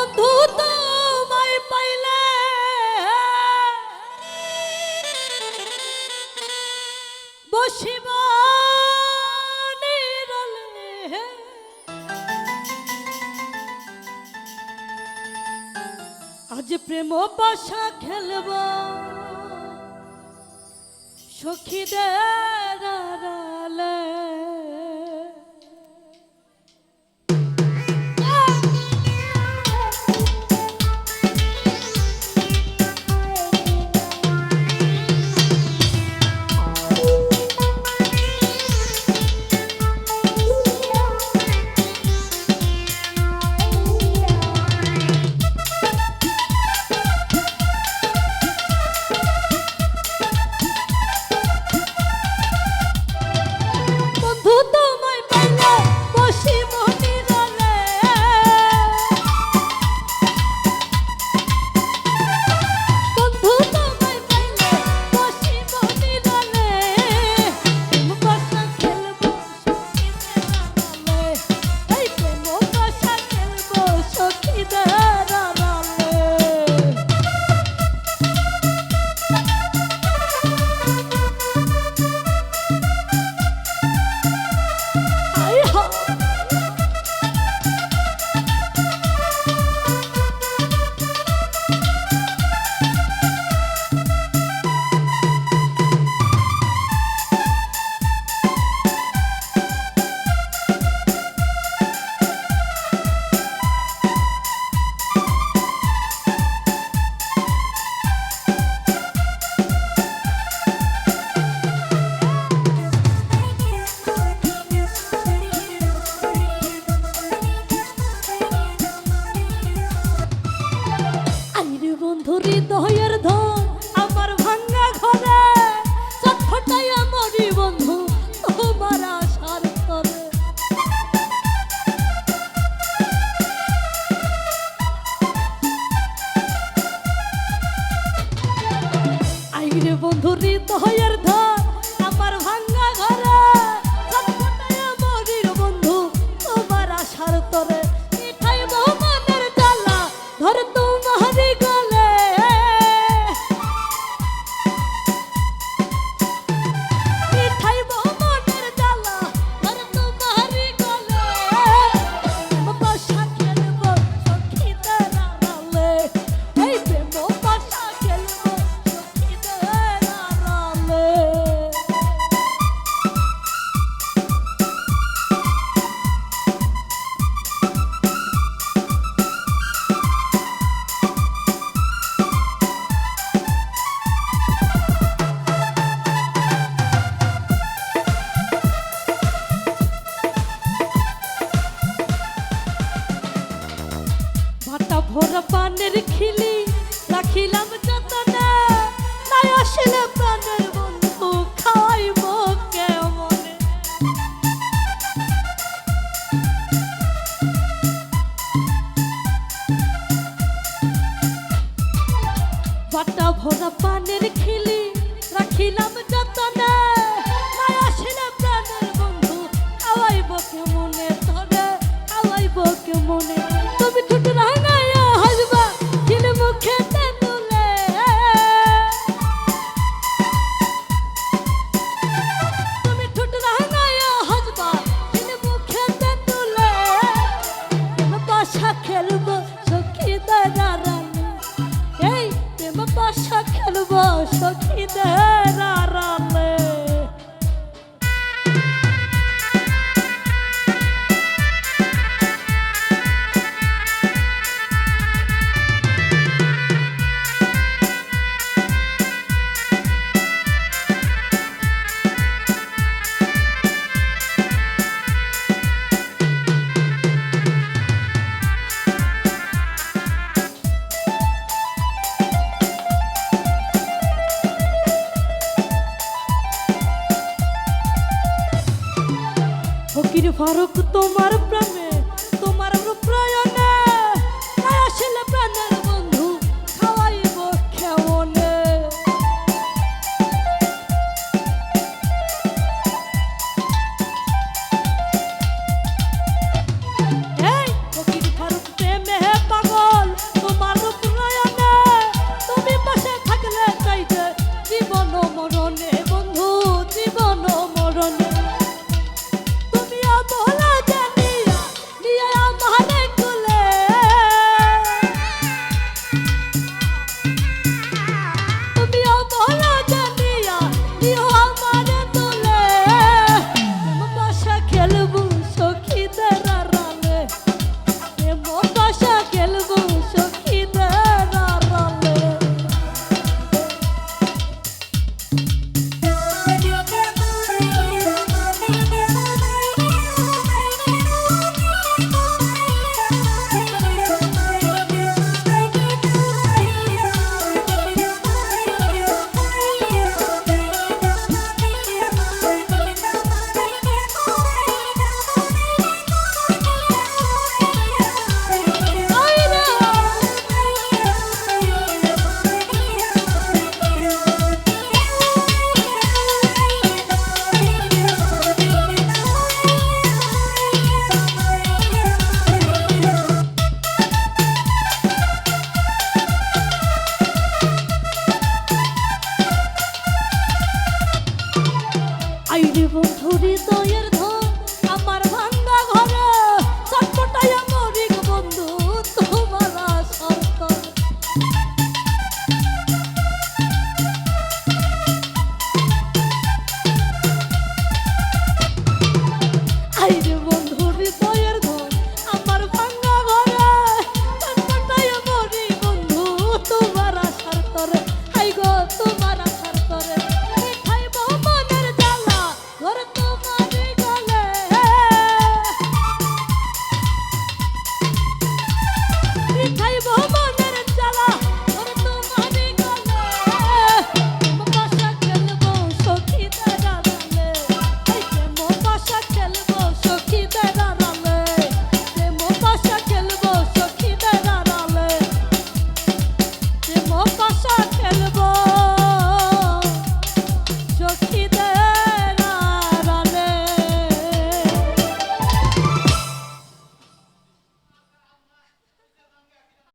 বন্ধু তোমায় পাইলে বসিব নিরলে, আজ প্রেম পাশা খেলব সখীদের আড়ালে। হৃদয়ের ধন আমার ভাঙা ঘরে চটফটাই আমারই বন্ধু তোমার আশার তরে। আইরে বন্ধু হৃদয়ের ধন আমার ভাঙা ঘরে চটফটাই আমারই বন্ধু তোমার আশার তরে। মিঠাই মনের জ্বালা ধরে তোমারই গলে, ভরা পানের খিলি রাখিলাম যতনে, তাই আসলে প্রাণের বন্ধু খাইব কেমনে। বাটা ভরা পানের খিলি রাখিলাম যতনে, তাই আসলে প্রাণের বন্ধু খাওয়াইব কেমনে, ধরে খাওয়াইব কেমনে। তুমি ঠুট রাঙাইয়া হাসবা কিল মুখে তেঁতুলে, তুমি ঠুট রাঙাইয়া হাসবা কিল মুখে তেঁতুলে। প্রেম পাশা খেলব সখীদের আড়ালে, এই প্রেম পাশা খেলব সখীদের আড়ালে। ফকির ফারুক তোমার প্রেমে তোমার প্রয়াণে, তাই আসলে প্রাণের বন্ধু খাওয়াইব কেমনে। এই ফকির ফারুক প্রেমে পাগল মরণে বন্ধু জীবন মরণে তুমি অবলা জানিয়া নিয়ে আমারে কোলে তুমি অবলা জানিয়া নিয়ে আমারে তোলে বাসা খেলবো সখীদের আড়ালে বাসা খেলবো সখীদের আড়ালে আইরে বন্ধুরি